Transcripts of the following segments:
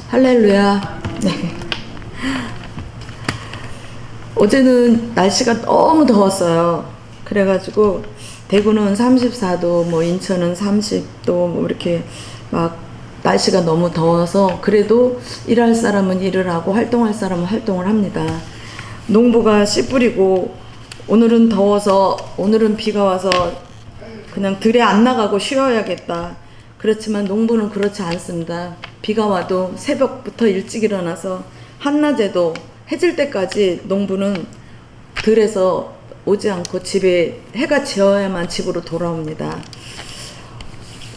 할렐루야. 네. 어제는 날씨가 너무 더웠어요. 그래가지고 대구는 34도, 뭐 인천은 30도, 뭐 이렇게 막 날씨가 너무 더워서 그래도 일할 사람은 일을 하고 활동할 사람은 활동을 합니다. 농부가 씨 뿌리고 오늘은 더워서 오늘은 비가 와서 그냥 들에 안 나가고 쉬어야겠다. 그렇지만 농부는 그렇지 않습니다. 비가 와도 새벽부터 일찍 일어나서 한낮에도 해질 때까지 농부는 들에서 오지 않고 집에 해가 지어야만 집으로 돌아옵니다.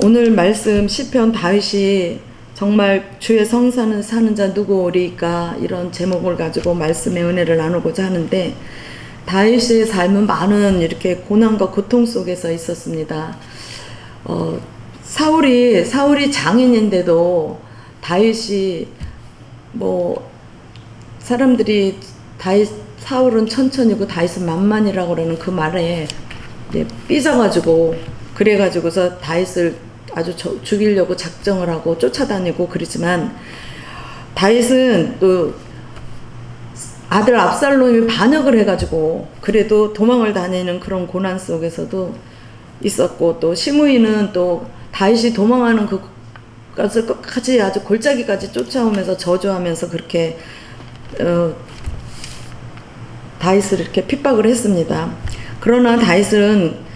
오늘 말씀 시편 다윗이 정말 주의 성산은 사는 자 누구오리까 이런 제목을 가지고 말씀의 은혜를 나누고자 하는데, 다윗의 삶은 많은 이렇게 고난과 고통 속에서 있었습니다. 사울이 장인인데도 다윗이 뭐 사람들이 사울은 천천히고 다윗은 만만이라고 그러는 그 말에 삐져가지고 그래가지고서 다윗을 아주 죽이려고 작정을 하고 쫓아다니고 그러지만, 다윗은 또 아들 압살롬이 반역을 해가지고 그래도 도망을 다니는 그런 고난 속에서도 있었고, 또 시므이는 또 다윗이 도망하는 그것을 끝까지 아주 골짜기까지 쫓아오면서 저주하면서 그렇게 다윗을 이렇게 핍박을 했습니다. 그러나 다윗은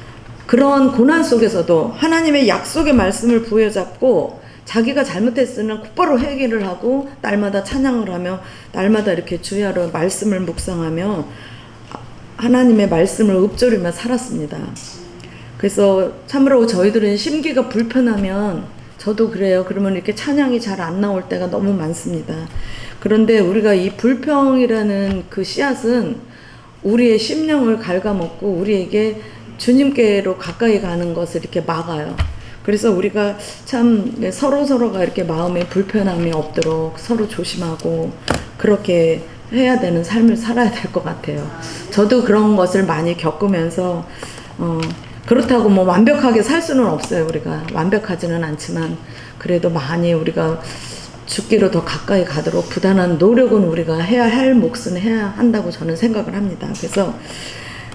그런 고난 속에서도 하나님의 약속의 말씀을 부여잡고 자기가 잘못했으면 곧바로 회개를 하고 날마다 찬양을 하며 날마다 이렇게 주야로 말씀을 묵상하며 하나님의 말씀을 읊조리며 살았습니다. 그래서 참으로 저희들은 심기가 불편하면, 저도 그래요. 그러면 이렇게 찬양이 잘 안 나올 때가 너무 많습니다. 그런데 우리가 이 불평이라는 그 씨앗은 우리의 심령을 갉아먹고 우리에게 주님께로 가까이 가는 것을 이렇게 막아요. 그래서 우리가 참 서로가 이렇게 마음에 불편함이 없도록 서로 조심하고 그렇게 해야 되는 삶을 살아야 될 것 같아요. 저도 그런 것을 많이 겪으면서 그렇다고 뭐 완벽하게 살 수는 없어요. 우리가 완벽하지는 않지만 그래도 많이 우리가 죽기로 더 가까이 가도록 부단한 노력은 우리가 해야 할 몫은 해야 한다고 저는 생각을 합니다. 그래서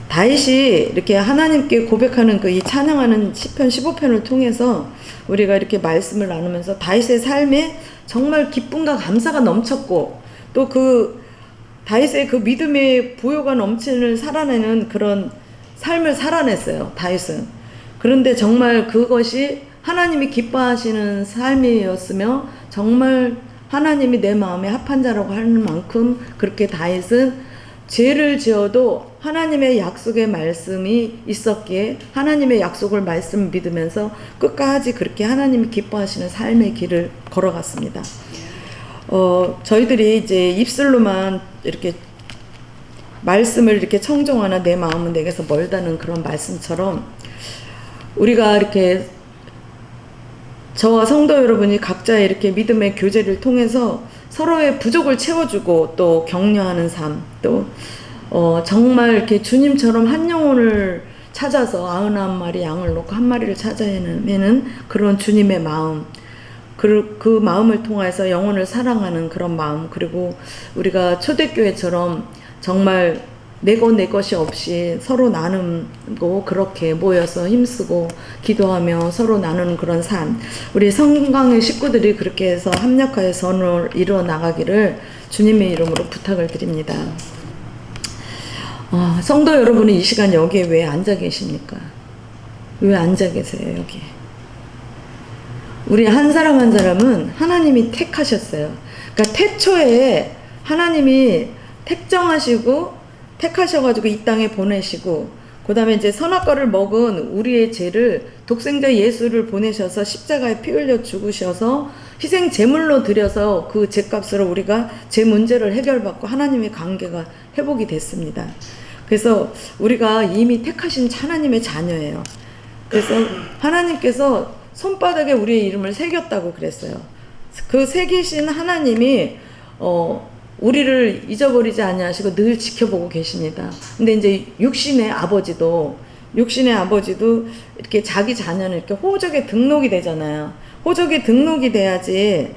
다윗이 이렇게 하나님께 고백하는 이 찬양하는 시편 15편을 통해서 우리가 이렇게 말씀을 나누면서 다윗의 삶에 정말 기쁨과 감사가 넘쳤고, 또 그 다윗의 그 믿음의 부요가 넘치는 살아내는 그런 삶을 살아냈어요, 다윗은. 그런데 정말 그것이 하나님이 기뻐하시는 삶이었으며 정말 하나님이 내 마음에 합한 자라고 하는 만큼 그렇게 다윗은 죄를 지어도 하나님의 약속의 말씀이 있었기에 하나님의 약속을 말씀을 믿으면서 끝까지 그렇게 하나님이 기뻐하시는 삶의 길을 걸어갔습니다. 저희들이 이제 입술로만 이렇게 말씀을 이렇게 청종하나 내 마음은 내게서 멀다는 그런 말씀처럼, 우리가 이렇게 저와 성도 여러분이 각자의 이렇게 믿음의 교제를 통해서 서로의 부족을 채워주고 또 격려하는 삶, 또 정말 이렇게 주님처럼 한 영혼을 찾아서 99마리 양을 놓고 한 마리를 찾아내는 그런 주님의 마음, 그 마음을 통해서 영혼을 사랑하는 그런 마음, 그리고 우리가 초대교회처럼 정말 내 것이 없이 서로 나누고 그렇게 모여서 힘쓰고 기도하며 서로 나누는 그런 삶, 우리 성강의 식구들이 그렇게 해서 합력하여 선을 이루어 나가기를 주님의 이름으로 부탁을 드립니다. 성도 여러분은 이 시간 여기에 왜 앉아 계십니까? 왜 앉아 계세요, 여기? 우리 한 사람 한 사람은 하나님이 택하셨어요. 그러니까 태초에 하나님이 택하셔가지고 이 땅에 보내시고, 그 다음에 이제 선악과를 먹은 우리의 죄를 독생자 예수를 보내셔서 십자가에 피 흘려 죽으셔서 희생 제물로 드려서 그 죄값으로 우리가 죄 문제를 해결받고 하나님의 관계가 회복이 됐습니다. 그래서 우리가 이미 택하신 하나님의 자녀예요. 그래서 하나님께서 손바닥에 우리의 이름을 새겼다고 그랬어요. 그 새기신 하나님이 우리를 잊어버리지 아니하시고 늘 지켜보고 계십니다. 근데 이제 육신의 아버지도 이렇게 자기 자녀는 이렇게 호적에 등록이 되잖아요. 호적에 등록이 돼야지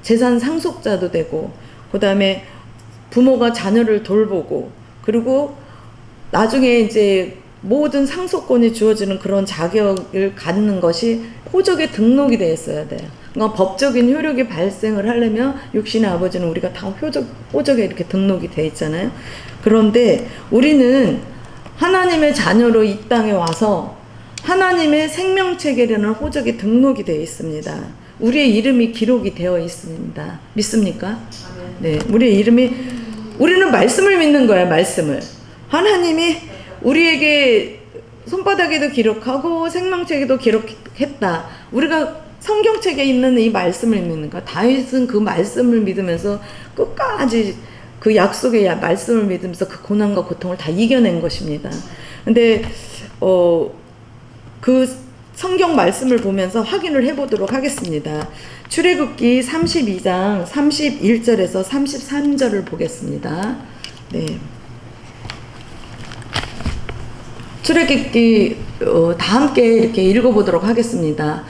재산 상속자도 되고, 그 다음에 부모가 자녀를 돌보고, 그리고 나중에 이제 모든 상속권이 주어지는 그런 자격을 갖는 것이 호적에 등록이 되어 있어야 돼요. 그러니까 법적인 효력이 발생을 하려면 육신의 아버지는 우리가 다 호적에 이렇게 등록이 되어 있잖아요. 그런데 우리는 하나님의 자녀로 이 땅에 와서 하나님의 생명체계라는 호적에 등록이 되어 있습니다. 우리의 이름이 기록이 되어 있습니다. 믿습니까? 네, 우리는 말씀을 믿는 거야, 말씀을. 하나님이 우리에게 손바닥에도 기록하고 생명책에도 기록했다. 우리가 성경책에 있는 이 말씀을 믿는 거야. 다윗은 그 말씀을 믿으면서 끝까지 그 약속의 말씀을 믿으면서 그 고난과 고통을 다 이겨낸 것입니다. 근데 그 성경 말씀을 보면서 확인을 해보도록 하겠습니다. 출애굽기 32장 31절에서 33절을 보겠습니다. 네. 출애굽기 다 함께 이렇게 읽어보도록 하겠습니다.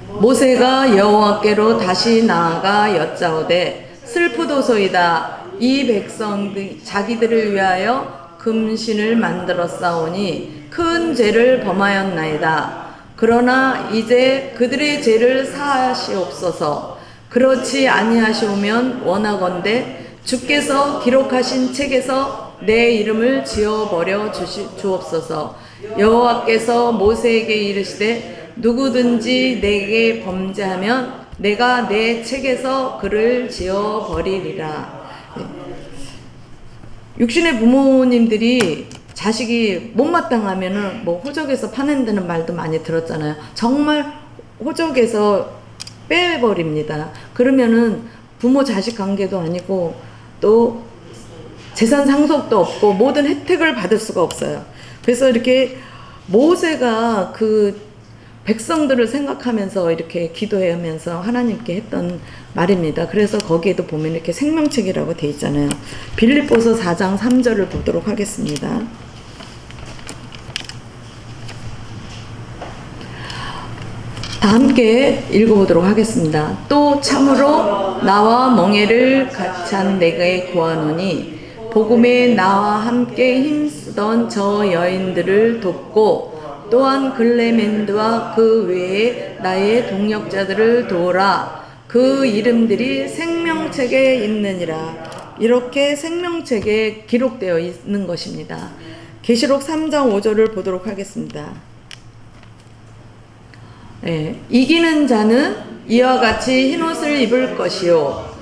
모세가 여호와께로 다시 나아가 여짜오되 슬프도소이다. 이 백성들이 자기들을 위하여 금신을 만들었사오니 큰 죄를 범하였나이다. 그러나 이제 그들의 죄를 사하시옵소서. 그렇지 아니하시오면 원하건대 주께서 기록하신 책에서 내 이름을 지워버려 주옵소서. 여호와께서 모세에게 이르시되 누구든지 내게 범죄하면 내가 내 책에서 그를 지워버리리라. 육신의 부모님들이 자식이 못마땅하면은 뭐 호적에서 파낸다는 말도 많이 들었잖아요. 정말 호적에서 빼버립니다. 그러면은 부모 자식 관계도 아니고 또 재산 상속도 없고 모든 혜택을 받을 수가 없어요. 그래서 이렇게 모세가 그 백성들을 생각하면서 이렇게 기도하면서 하나님께 했던 말입니다. 그래서 거기에도 보면 이렇게 생명책이라고 돼 있잖아요. 빌립보서 4장 3절을 보도록 하겠습니다. 다 함께 읽어보도록 하겠습니다. 또 참으로 나와 멍에를 같이 한 내게 구하노니 복음에 나와 함께 힘쓰던 저 여인들을 돕고 또한 글레멘드와 그 외에 나의 동역자들을 도우라. 그 이름들이 생명책에 있느니라. 이렇게 생명책에 기록되어 있는 것입니다. 계시록 3장 5절을 보도록 하겠습니다. 네, 이기는 자는 이와 같이 흰옷을 입을 것이요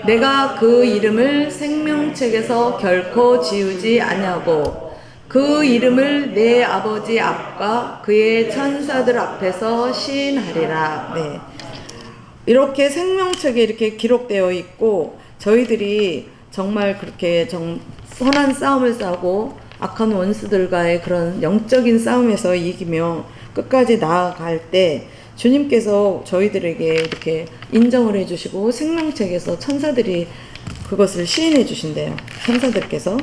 내가 그 이름을 생명책에서 결코 지우지 아니하고 그 이름을 내 아버지 앞과 그의 천사들 앞에서 시인하리라. 네. 이렇게 생명책에 이렇게 기록되어 있고 저희들이 정말 그렇게 선한 싸움을 싸고 악한 원수들과의 그런 영적인 싸움에서 이기며 끝까지 나아갈 때 주님께서 저희들에게 이렇게 인정을 해주시고 생명책에서 천사들이 그것을 시인해 주신대요. 천사들께서.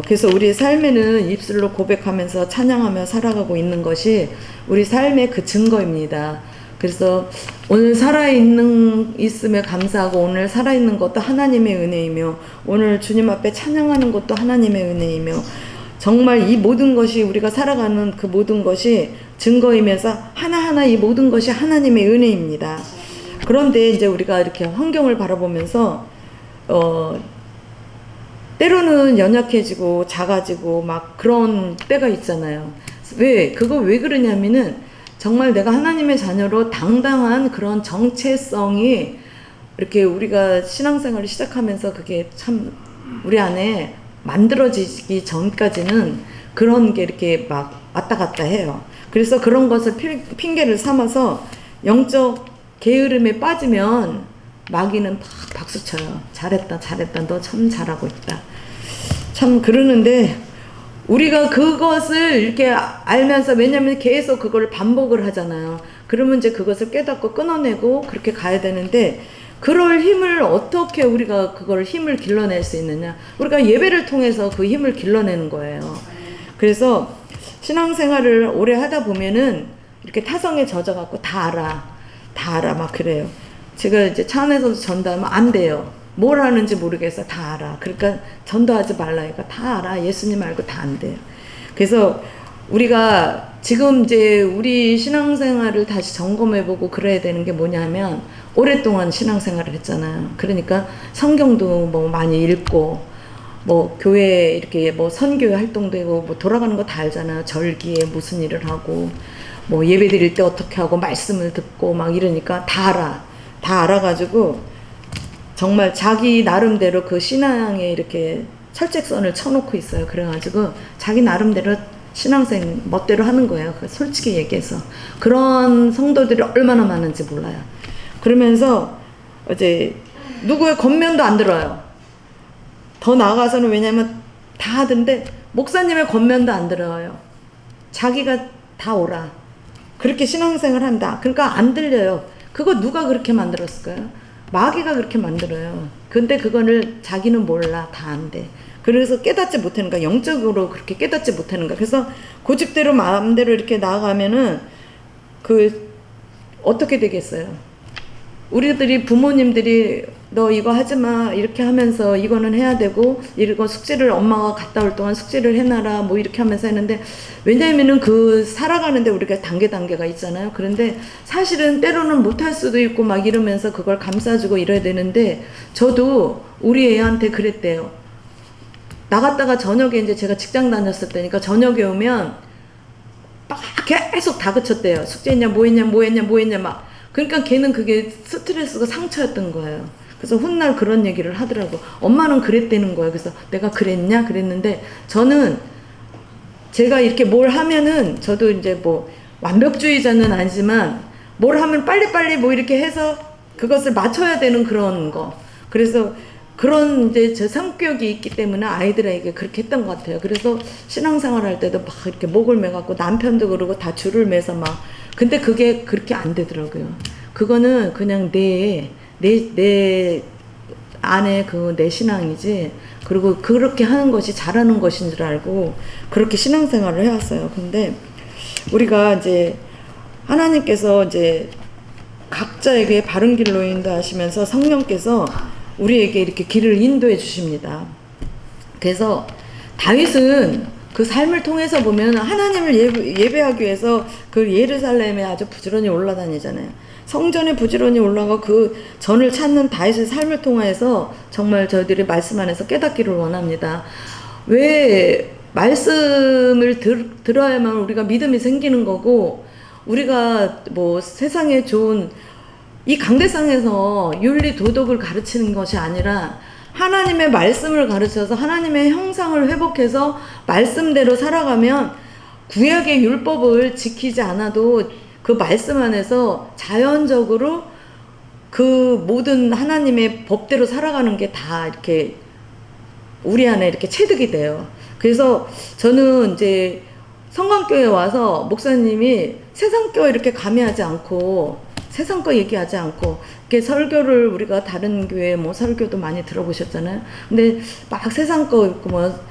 그래서 우리 삶에는 입술로 고백하면서 찬양하며 살아가고 있는 것이 우리 삶의 그 증거입니다. 그래서 오늘 있음에 감사하고 오늘 살아있는 것도 하나님의 은혜이며 오늘 주님 앞에 찬양하는 것도 하나님의 은혜이며 정말 이 모든 것이 우리가 살아가는 그 모든 것이 증거이면서 하나하나 이 모든 것이 하나님의 은혜입니다. 그런데 이제 우리가 이렇게 환경을 바라보면서 때로는 연약해지고 작아지고 막 그런 때가 있잖아요. 그거 왜 그러냐면은 정말 내가 하나님의 자녀로 당당한 그런 정체성이 이렇게 우리가 신앙생활을 시작하면서 그게 참 우리 안에 만들어지기 전까지는 그런 게 이렇게 막 왔다 갔다 해요. 그래서 그런 것을 핑계를 삼아서 영적 게으름에 빠지면 마귀는 막 박수쳐요. 잘했다, 너 참 잘하고 있다. 참 그러는데 우리가 그것을 이렇게 알면서 왜냐면 계속 그걸 반복을 하잖아요. 그러면 이제 그것을 깨닫고 끊어내고 그렇게 가야 되는데 그럴 힘을 어떻게 우리가 그걸 힘을 길러낼 수 있느냐. 우리가 예배를 통해서 그 힘을 길러내는 거예요. 그래서 신앙생활을 오래 하다 보면은 이렇게 타성에 젖어갖고 다 알아 막 그래요. 제가 이제 차 안에서도 전도하면 안 돼요. 뭘 하는지 모르겠어. 다 알아. 그러니까 전도하지 말라니까 다 알아. 예수님 말고 다 안 돼요. 그래서 우리가 지금 이제 우리 신앙생활을 다시 점검해보고 그래야 되는 게 뭐냐면, 오랫동안 신앙생활을 했잖아요. 그러니까 성경도 뭐 많이 읽고, 뭐 교회 이렇게 뭐 선교회 활동도 하고 뭐 돌아가는 거 다 알잖아요. 절기에 무슨 일을 하고 뭐 예배 드릴 때 어떻게 하고 말씀을 듣고 막 이러니까 다 알아. 다 알아가지고 정말 자기 나름대로 그 신앙에 이렇게 철책선을 쳐놓고 있어요. 그래가지고 자기 나름대로 신앙생 멋대로 하는 거예요. 솔직히 얘기해서. 그런 성도들이 얼마나 많은지 몰라요. 그러면서 이제 누구의 권면도 안 들어요. 더 나아가서는, 왜냐면 다 하던데 목사님의 권면도 안 들어요. 자기가 다 오라. 그렇게 신앙생활 한다. 그러니까 안 들려요. 그거 누가 그렇게 만들었을까요? 마귀가 그렇게 만들어요. 근데 그거를 자기는 몰라. 다 안 돼. 그래서 깨닫지 못하는 거야. 영적으로 그렇게 깨닫지 못하는 거야. 그래서 고집대로 마음대로 이렇게 나아가면은 어떻게 되겠어요? 우리들이 부모님들이 너 이거 하지 마 이렇게 하면서 이거는 해야 되고, 이거 숙제를 엄마가 갔다 올 동안 숙제를 해놔라 뭐 이렇게 하면서 했는데, 왜냐면은 살아가는데 우리가 단계가 있잖아요. 그런데 사실은 때로는 못할 수도 있고 막 이러면서 그걸 감싸주고 이래야 되는데, 저도 우리 애한테 그랬대요. 나갔다가 저녁에 이제 제가 직장 다녔을 때니까 저녁에 오면 막 계속 다그쳤대요. 숙제했냐 뭐 했냐 막. 그러니까 걔는 그게 스트레스가 상처였던 거예요. 그래서 훗날 그런 얘기를 하더라고. 엄마는 그랬다는 거예요. 그래서 내가 그랬냐? 그랬는데, 저는 제가 이렇게 뭘 하면은, 저도 이제 뭐 완벽주의자는 아니지만 뭘 하면 빨리빨리 뭐 이렇게 해서 그것을 맞춰야 되는 그런 거. 그래서 그런 이제 제 성격이 있기 때문에 아이들에게 그렇게 했던 것 같아요. 그래서 신앙생활 할 때도 막 이렇게 목을 매갖고 남편도 그러고 다 줄을 매서 막. 근데 그게 그렇게 안 되더라고요. 그거는 그냥 내 안에 내 신앙이지. 그리고 그렇게 하는 것이 잘하는 것인 줄 알고 그렇게 신앙생활을 해왔어요. 근데 우리가 이제 하나님께서 이제 각자에게 바른 길로 인도하시면서 성령께서 우리에게 이렇게 길을 인도해 주십니다. 그래서 다윗은 그 삶을 통해서 보면 하나님을 예배하기 위해서 그 예루살렘에 아주 부지런히 올라다니잖아요. 성전에 부지런히 올라가 그 전을 찾는 다윗의 삶을 통해서 정말 저희들이 말씀 안에서 깨닫기를 원합니다. 왜 말씀을 들어야만 우리가 믿음이 생기는 거고, 우리가 뭐 세상에 좋은 이 강대상에서 윤리 도덕을 가르치는 것이 아니라 하나님의 말씀을 가르쳐서 하나님의 형상을 회복해서 말씀대로 살아가면 구약의 율법을 지키지 않아도 그 말씀 안에서 자연적으로 그 모든 하나님의 법대로 살아가는 게 다 이렇게 우리 안에 이렇게 체득이 돼요. 그래서 저는 이제 성광교회 와서 목사님이 세상교 이렇게 가미하지 않고, 세상 거 얘기하지 않고, 이렇게 설교를 우리가 다른 교회 뭐 설교도 많이 들어보셨잖아요. 근데 막 세상 거 있고 뭐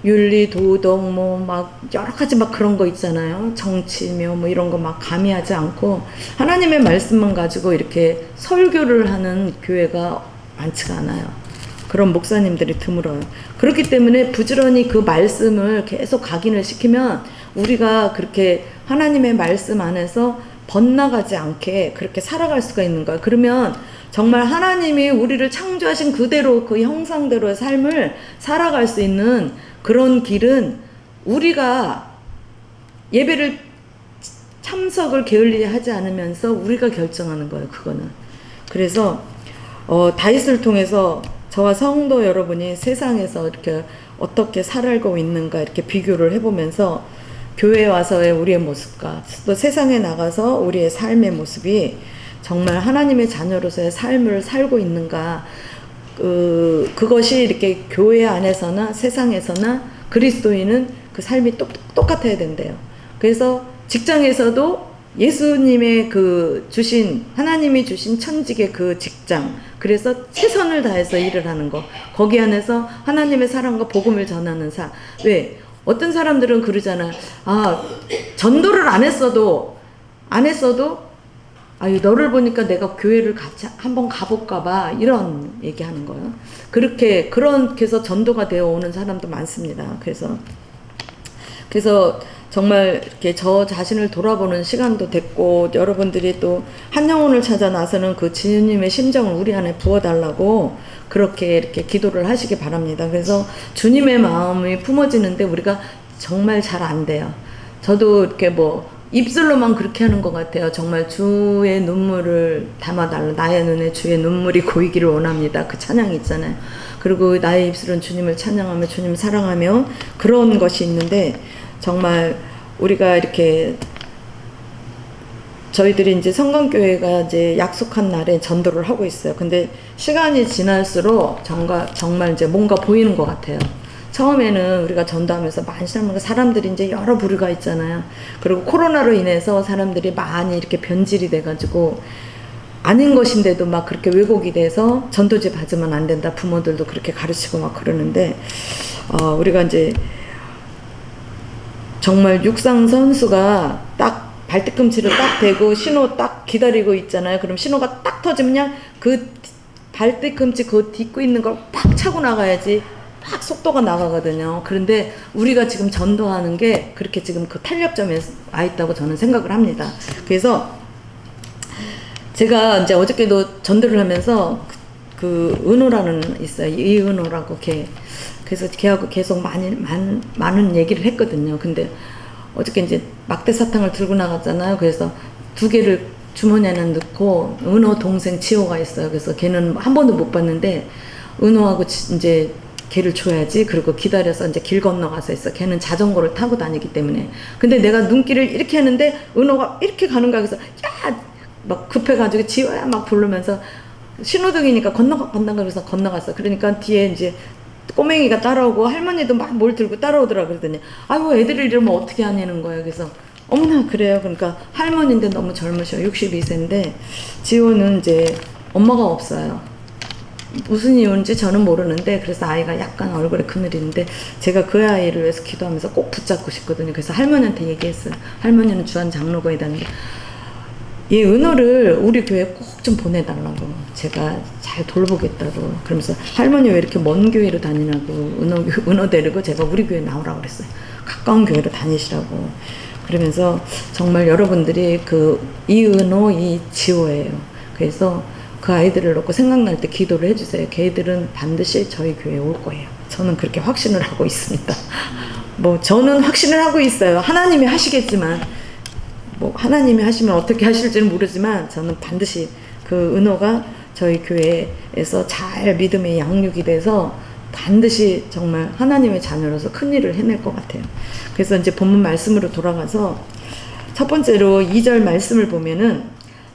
윤리 도덕 뭐 막 여러 가지 막 그런 거 있잖아요. 정치며 뭐 이런 거 막 가미하지 않고 하나님의 말씀만 가지고 이렇게 설교를 하는 교회가 많지가 않아요. 그런 목사님들이 드물어요. 그렇기 때문에 부지런히 그 말씀을 계속 각인을 시키면 우리가 그렇게 하나님의 말씀 안에서 번나가지 않게 그렇게 살아갈 수가 있는 거예요. 그러면 정말 하나님이 우리를 창조하신 그대로 그 형상대로의 삶을 살아갈 수 있는 그런 길은 우리가 예배를 참석을 게을리하지 않으면서 우리가 결정하는 거예요. 그거는. 그래서 다윗을 통해서 저와 성도 여러분이 세상에서 이렇게 어떻게 살아가고 있는가 이렇게 비교를 해보면서 교회에 와서의 우리의 모습과 또 세상에 나가서 우리의 삶의 모습이 정말 하나님의 자녀로서의 삶을 살고 있는가, 그것이 이렇게 교회 안에서나 세상에서나 그리스도인은 그 삶이 똑같아야 된대요. 그래서 직장에서도 예수님의 하나님이 주신 천직의 그 직장, 그래서 최선을 다해서 일을 하는 거, 거기 안에서 하나님의 사랑과 복음을 전하는 왜? 어떤 사람들은 그러잖아. 전도를 안 했어도 아유, 너를 보니까 내가 교회를 같이 한번 가볼까 봐, 이런 얘기하는 거예요. 그렇게 해서 전도가 되어 오는 사람도 많습니다. 그래서 정말 이렇게 저 자신을 돌아보는 시간도 됐고, 여러분들이 또 한 영혼을 찾아 나서는 그 주님의 심정을 우리 안에 부어달라고 그렇게 이렇게 기도를 하시기 바랍니다. 그래서 주님의 마음이 품어지는데 우리가 정말 잘 안 돼요. 저도 이렇게 뭐 입술로만 그렇게 하는 것 같아요. 정말 주의 눈물을 담아달라. 나의 눈에 주의 눈물이 고이기를 원합니다. 그 찬양이 있잖아요. 그리고 나의 입술은 주님을 찬양하며 주님을 사랑하며, 그런 것이 있는데, 정말 우리가 이렇게 저희들이 이제 성강교회가 이제 약속한 날에 전도를 하고 있어요. 근데 시간이 지날수록 정말 이제 뭔가 보이는 것 같아요. 처음에는 우리가 전도하면서 많이 사람들이 이제 여러 부류가 있잖아요. 그리고 코로나로 인해서 사람들이 많이 이렇게 변질이 돼가지고 아닌 것인데도 막 그렇게 왜곡이 돼서 전도지 받으면 안 된다. 부모들도 그렇게 가르치고 막 그러는데, 우리가 이제 정말 육상 선수가 딱 발뒤꿈치를 딱 대고 신호 딱 기다리고 있잖아요. 그럼 신호가 딱 터지면 그냥 그 발뒤꿈치 그 딛고 있는 걸 팍 차고 나가야지 팍 속도가 나가거든요. 그런데 우리가 지금 전도하는 게 그렇게 지금 그 탄력점에 와 있다고 저는 생각을 합니다. 그래서 제가 이제 어저께도 전도를 하면서 그 은호라는 있어요. 이은호라고 그래서 걔하고 계속 많은 얘기를 했거든요. 근데 어저께 이제 막대 사탕을 들고 나갔잖아요. 그래서 2개를 주머니에는 넣고, 은호 동생 지호가 있어요. 그래서 걔는 한 번도 못 봤는데 은호하고 이제 걔를 줘야지. 그리고 기다려서 이제 길 건너가서 있어. 걔는 자전거를 타고 다니기 때문에. 근데 내가 눈길을 이렇게 했는데 은호가 이렇게 가는 거야. 그래서 야! 막 급해가지고 지호야 막 부르면서, 신호등이니까 건너가 그래서 건너갔어. 그러니까 뒤에 이제 꼬맹이가 따라오고 할머니도 막 뭘 들고 따라오더라. 그러더니 아이고 애들을 이러면 어떻게 하냐는 거야. 그래서 어머나 그래요. 그러니까 할머니인데 너무 젊으셔. 62세인데 지호는 이제 엄마가 없어요. 무슨 이유인지 저는 모르는데, 그래서 아이가 약간 얼굴에 그늘이 있는데 제가 그 아이를 위해서 기도하면서 꼭 붙잡고 싶거든요. 그래서 할머니한테 얘기했어요. 할머니는 주한 장로교에 다니는데 이 은호를 우리 교회에 꼭 좀 보내달라고, 제가 잘 돌보겠다고. 그러면서 할머니 왜 이렇게 먼 교회로 다니냐고, 은호 데리고 제가 우리 교회 나오라고 그랬어요. 가까운 교회로 다니시라고. 그러면서 정말 여러분들이 그 이은호, 이지호예요. 그래서 그 아이들을 놓고 생각날 때 기도를 해주세요. 걔들은 반드시 저희 교회에 올 거예요. 저는 그렇게 확신을 하고 있습니다. 뭐 저는 확신을 하고 있어요. 하나님이 하시겠지만, 뭐 하나님이 하시면 어떻게 하실지는 모르지만 저는 반드시 그 은호가 저희 교회에서 잘 믿음의 양육이 돼서 반드시 정말 하나님의 자녀로서 큰 일을 해낼 것 같아요. 그래서 이제 본문 말씀으로 돌아가서 첫 번째로 2절 말씀을 보면은,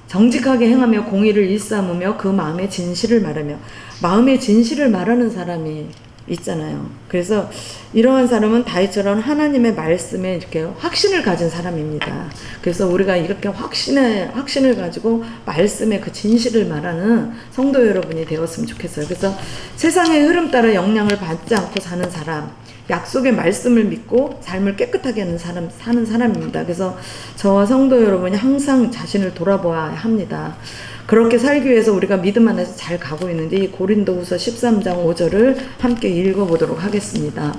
정직하게 행하며 공의를 일삼으며 그 마음의 진실을 말하며, 마음의 진실을 말하는 사람이 있잖아요. 그래서 이러한 사람은 다윗처럼 하나님의 말씀에 이렇게 확신을 가진 사람입니다. 그래서 우리가 이렇게 확신을 가지고 말씀의 그 진실을 말하는 성도 여러분이 되었으면 좋겠어요. 그래서 세상의 흐름 따라 영향을 받지 않고 사는 사람, 약속의 말씀을 믿고 삶을 깨끗하게 하는 사는 사람입니다. 그래서 저와 성도 여러분이 항상 자신을 돌아보아야 합니다. 그렇게 살기 위해서 우리가 믿음 안에서 잘 가고 있는데, 이 고린도후서 13장 5절을 함께 읽어보도록 하겠습니다.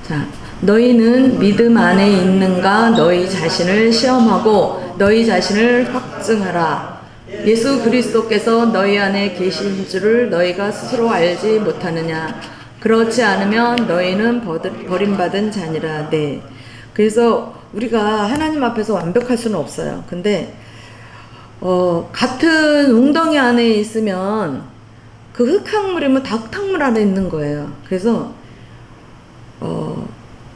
자, 너희는 믿음 안에 있는가 너희 자신을 시험하고 너희 자신을 확증하라. 예수 그리스도께서 너희 안에 계신 줄을 너희가 스스로 알지 못하느냐. 그렇지 않으면 너희는 버림받은 자니라. 네. 그래서 우리가 하나님 앞에서 완벽할 수는 없어요. 근데 같은 웅덩이 안에 있으면 그 흙탕물이면 다 흙탕물 안에 있는 거예요. 그래서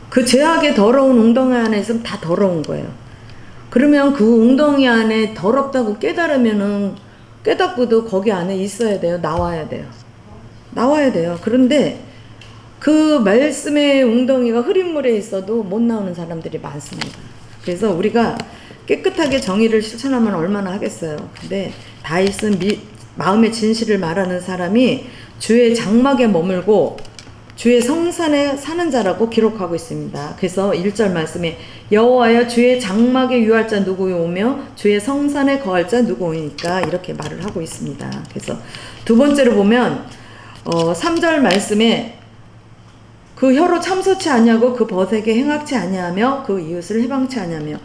그 죄악의 더러운 웅덩이 안에 있으면 다 더러운 거예요. 그러면 그 웅덩이 안에 더럽다고 깨달으면은, 깨닫고도 거기 안에 있어야 돼요. 나와야 돼요. 그런데 그 말씀의 웅덩이가 흐린 물에 있어도 못 나오는 사람들이 많습니다. 그래서 우리가 깨끗하게 정의를 실천하면 얼마나 하겠어요. 근데 다윗은 마음의 진실을 말하는 사람이 주의 장막에 머물고 주의 성산에 사는 자라고 기록하고 있습니다. 그래서 1절 말씀에 여호와여 주의 장막에 유할 자 누구오며 주의 성산에 거할 자 누구오니까 이렇게 말을 하고 있습니다. 그래서 두 번째로 보면 3절 말씀에 그 혀로 참소치 아니하고 그 벗에게 행악치 아니하며 그 이웃을 해방치 아니하며,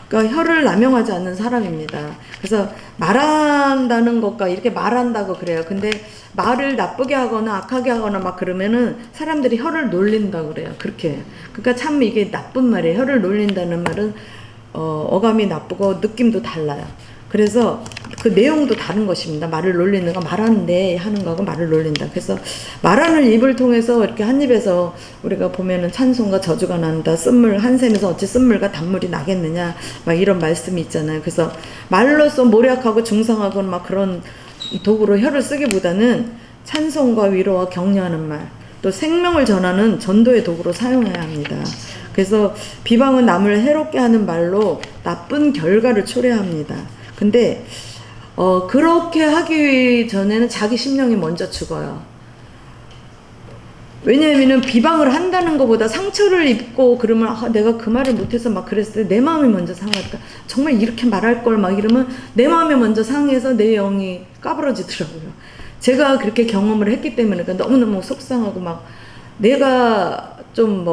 그러니까 혀를 남용하지 않는 사람입니다. 그래서 말한다는 것과 이렇게 말한다고 그래요. 근데 말을 나쁘게 하거나 악하게 하거나 막 그러면은 사람들이 혀를 놀린다고 그래요. 그렇게. 그러니까 참 이게 나쁜 말이에요. 혀를 놀린다는 말은 어감이 나쁘고 느낌도 달라요. 그래서 그 내용도 다른 것입니다. 말을 놀리는 거, 말하는데 하는 거하고 말을 놀린다. 그래서 말하는 입을 통해서 이렇게 한 입에서 우리가 보면은 찬송과 저주가 난다. 쓴물 한 샘에서 어찌 쓴물과 단물이 나겠느냐. 막 이런 말씀이 있잖아요. 그래서 말로써 모략하고 중상하고 막 그런 도구로 혀를 쓰기보다는 찬송과 위로와 격려하는 말, 또 생명을 전하는 전도의 도구로 사용해야 합니다. 그래서 비방은 남을 해롭게 하는 말로 나쁜 결과를 초래합니다. 근데 그렇게 하기 전에는 자기 심령이 먼저 죽어요. 왜냐하면 비방을 한다는 것보다 상처를 입고 그러면 내가 그 말을 못해서 막 그랬을 때 내 마음이 먼저 상할까, 정말 이렇게 말할 걸 막 이러면 내 마음이 먼저 상해서 내 영이 까부러지더라고요. 제가 그렇게 경험을 했기 때문에 너무너무 속상하고 막 내가 좀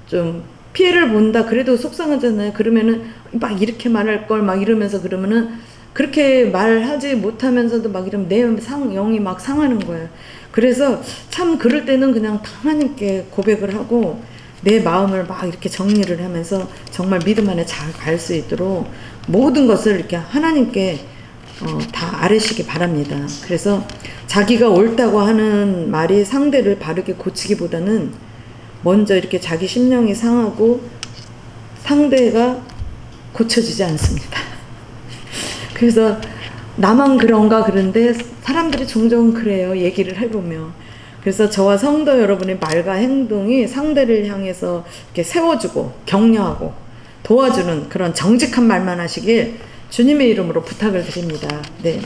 좀 피해를 본다 그래도 속상하잖아요. 그러면은 막 이렇게 말할 걸 막 이러면서 그러면은 그렇게 말하지 못하면서도 막 이러면 내 영이 막 상하는 거예요. 그래서 참 그럴 때는 그냥 하나님께 고백을 하고 내 마음을 막 이렇게 정리를 하면서 정말 믿음 안에 잘 갈 수 있도록 모든 것을 이렇게 하나님께 다 아뢰시기 바랍니다. 그래서 자기가 옳다고 하는 말이 상대를 바르게 고치기보다는 먼저 이렇게 자기 심령이 상하고 상대가 고쳐지지 않습니다. 그래서 나만 그런가 그런데 사람들이 종종 그래요. 얘기를 해보면. 그래서 저와 성도 여러분의 말과 행동이 상대를 향해서 이렇게 세워주고 격려하고 도와주는 그런 정직한 말만 하시길 주님의 이름으로 부탁을 드립니다. 네.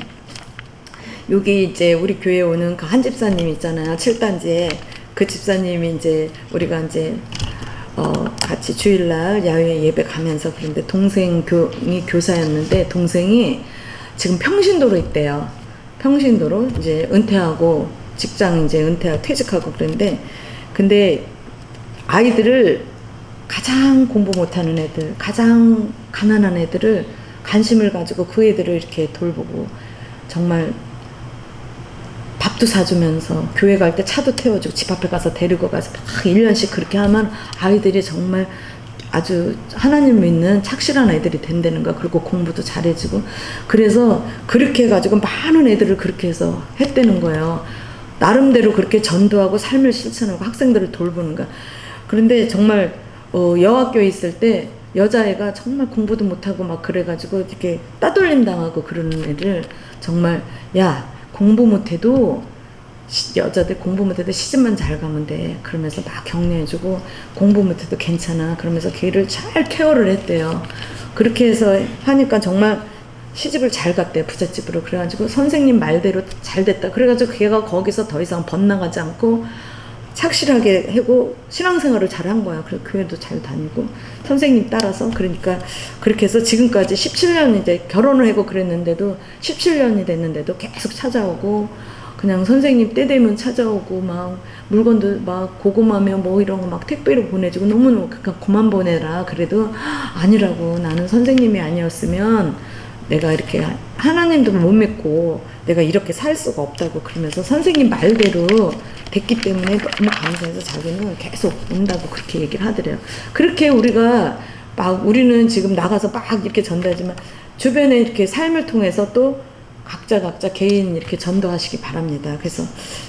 여기 이제 우리 교회에 오는 그 한 집사님 있잖아요. 7단지에 그 집사님이 이제 우리가 이제 같이 주일날 야외 예배 가면서 그런데 동생이 교사였는데 동생이 지금 평신도로 있대요. 평신도로 이제 은퇴하고 직장 이제 은퇴하고 퇴직하고 그런데 근데 아이들을 가장 공부 못하는 애들, 가장 가난한 애들을 관심을 가지고 그 애들을 이렇게 돌보고 정말 밥도 사주면서 교회 갈 때 차도 태워주고 집 앞에 가서 데리고 가서 막 1년씩 그렇게 하면 아이들이 정말 아주 하나님 믿는 착실한 애들이 된다는 거야. 그리고 공부도 잘해주고 그래서 그렇게 해가지고 많은 애들을 그렇게 해서 했다는 거예요. 나름대로 그렇게 전도하고 삶을 실천하고 학생들을 돌보는 거야. 그런데 정말 여학교에 있을 때 여자애가 정말 공부도 못하고 막 그래가지고 이렇게 따돌림 당하고 그러는 애를 정말 야 공부 못해도 여자들 공부 못해도 시집만 잘 가면 돼. 그러면서 막 격려해주고 공부 못해도 괜찮아. 그러면서 걔를 잘 케어를 했대요. 그렇게 해서 하니까 정말 시집을 잘 갔대요. 부잣집으로. 그래가지고 선생님 말대로 잘 됐다. 그래가지고 걔가 거기서 더 이상 번나가지 않고 착실하게 하고 신앙생활을 잘 한 거야. 그래서 교회도 잘 다니고 선생님 따라서. 그러니까 그렇게 해서 지금까지 17년 이제 결혼을 하고 그랬는데도 17년이 됐는데도 계속 찾아오고 그냥 선생님 때 되면 찾아오고 막 물건도 막 고구마며 뭐 이런 거 막 택배로 보내주고 너무너무 그러니까 그만 보내라. 그래도 아니라고 나는 선생님이 아니었으면 내가 이렇게 하나님도 못 믿고 내가 이렇게 살 수가 없다고 그러면서 선생님 말대로 됐기 때문에 너무 감사해서 자기는 계속 온다고 그렇게 얘기를 하더래요. 그렇게 우리가 막 우리는 지금 나가서 막 이렇게 전도하지만 주변에 이렇게 삶을 통해서 또 각자 개인 이렇게 전도하시기 바랍니다. 그래서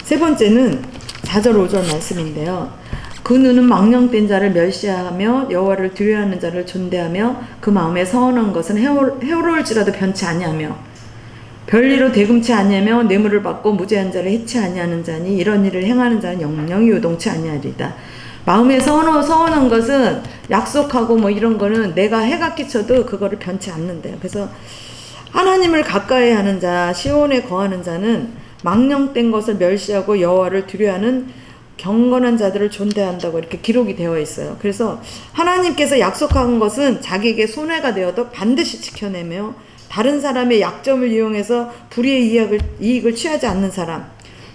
세 번째는 4절 5절 말씀인데요. 그 눈은 망령된 자를 멸시하며 여호와를 두려워하는 자를 존대하며 그 마음에 서운한 것은 해로울지라도 변치 아니하며 별리로 대금치 아니하며 뇌물을 받고 무죄한 자를 해치 아니하는 자니 이런 일을 행하는 자는 영영이 요동치 아니하리다. 마음에 서운한 것은 약속하고 뭐 이런 거는 내가 해가 끼쳐도 그거를 변치 않는데요. 그래서 하나님을 가까이 하는 자, 시온에 거하는 자는 망령된 것을 멸시하고 여호와를 두려워하는 경건한 자들을 존대한다고 이렇게 기록이 되어 있어요. 그래서 하나님께서 약속한 것은 자기에게 손해가 되어도 반드시 지켜내며 다른 사람의 약점을 이용해서 불의의 이익을 취하지 않는 사람,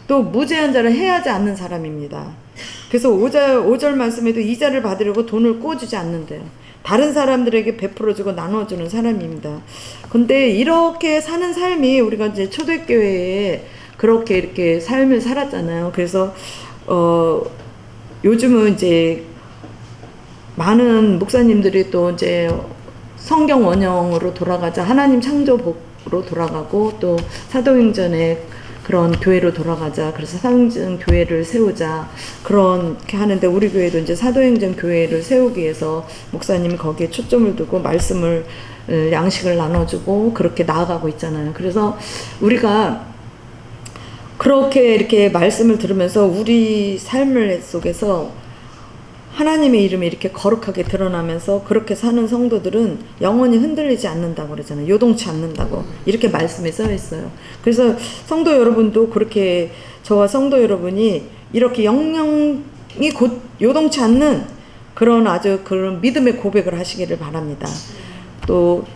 또 무죄한 자를 해하지 않는 사람입니다. 그래서 5절 말씀에도 이자를 받으려고 돈을 꿔주지 않는데요. 다른 사람들에게 베풀어주고 나눠주는 사람입니다. 근데 이렇게 사는 삶이 우리가 이제 초대교회에 그렇게 이렇게 삶을 살았잖아요. 그래서 요즘은 이제 많은 목사님들이 또 이제 성경 원형으로 돌아가자 하나님 창조복으로 돌아가고 또 사도행전에 그런 교회로 돌아가자 그래서 사도행전 교회를 세우자 그렇게 하는데 우리 교회도 이제 사도행전 교회를 세우기 위해서 목사님이 거기에 초점을 두고 말씀을 양식을 나눠주고 그렇게 나아가고 있잖아요. 그래서 우리가 그렇게 이렇게 말씀을 들으면서 우리 삶을 속에서 하나님의 이름이 이렇게 거룩하게 드러나면서 그렇게 사는 성도들은 영원히 흔들리지 않는다고 그러잖아요. 요동치 않는다고 이렇게 말씀에 써 있어요. 그래서 성도 여러분도 그렇게 저와 성도 여러분이 이렇게 영영이 곧 요동치 않는 그런 아주 그런 믿음의 고백을 하시기를 바랍니다. 또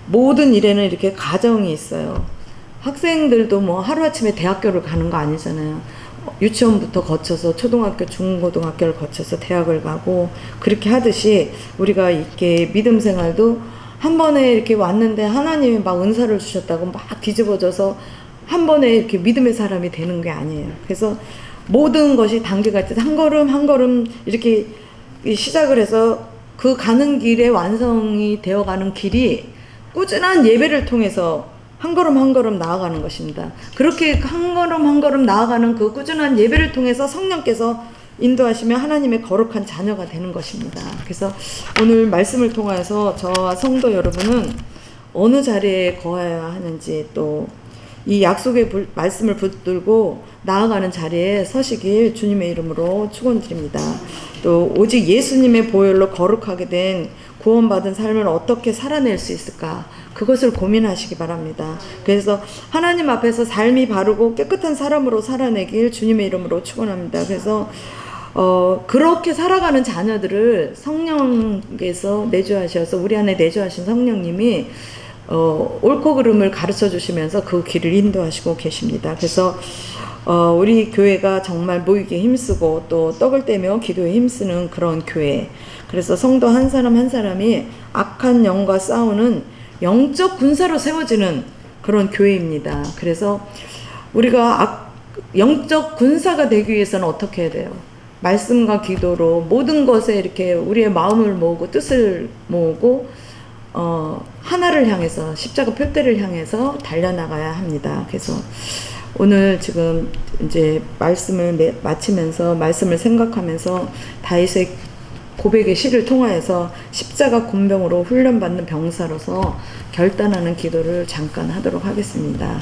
모든 일에는 이렇게 과정이 있어요. 학생들도 뭐 하루아침에 대학교를 가는 거 아니잖아요. 유치원부터 거쳐서 초등학교, 중고등학교를 거쳐서 대학을 가고 그렇게 하듯이 우리가 이렇게 믿음 생활도 한 번에 이렇게 왔는데 하나님이 막 은사를 주셨다고 막 뒤집어져서 한 번에 이렇게 믿음의 사람이 되는 게 아니에요. 그래서 모든 것이 단계가 있듯 한 걸음 한 걸음 이렇게 시작을 해서 그 가는 길에 완성이 되어가는 길이 꾸준한 예배를 통해서 한 걸음 한 걸음 나아가는 것입니다. 그렇게 한 걸음 한 걸음 나아가는 그 꾸준한 예배를 통해서 성령께서 인도하시며 하나님의 거룩한 자녀가 되는 것입니다. 그래서 오늘 말씀을 통해서 저와 성도 여러분은 어느 자리에 거해야 하는지 또 이 약속의 말씀을 붙들고 나아가는 자리에 서시길 주님의 이름으로 축원드립니다. 또 오직 예수님의 보혈로 거룩하게 된 구원받은 삶을 어떻게 살아낼 수 있을까 그것을 고민하시기 바랍니다. 그래서 하나님 앞에서 삶이 바르고 깨끗한 사람으로 살아내길 주님의 이름으로 축원합니다. 그래서 그렇게 살아가는 자녀들을 성령께서 내주하셔서 우리 안에 내주하신 성령님이 옳고 그름을 가르쳐 주시면서 그 길을 인도하시고 계십니다. 그래서 우리 교회가 정말 모이기에 힘쓰고 또 떡을 떼며 기도에 힘쓰는 그런 교회. 그래서 성도 한 사람 한 사람이 악한 영과 싸우는 영적 군사로 세워지는 그런 교회입니다. 그래서 우리가 영적 군사가 되기 위해서는 어떻게 해야 돼요? 말씀과 기도로 모든 것에 이렇게 우리의 마음을 모으고 뜻을 모으고 하나를 향해서 십자가 표대를 향해서 달려나가야 합니다. 그래서 오늘 지금 이제 말씀을 마치면서 말씀을 생각하면서 다윗의 고백의 시를 통하여서 십자가 군병으로 훈련받는 병사로서 결단하는 기도를 잠깐 하도록 하겠습니다.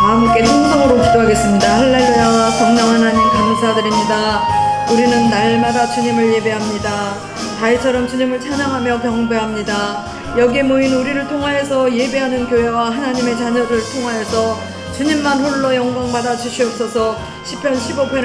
함께 통성으로 기도하겠습니다. 할렐루야. 성령 하나님 감사드립니다. 우리는 날마다 주님을 예배합니다. 다윗처럼 주님을 찬양하며 경배합니다. 여기에 모인 우리를 통하여서 예배하는 교회와 하나님의 자녀를 통하여서 주님만 홀로 영광 받아 주시옵소서. 시편 15편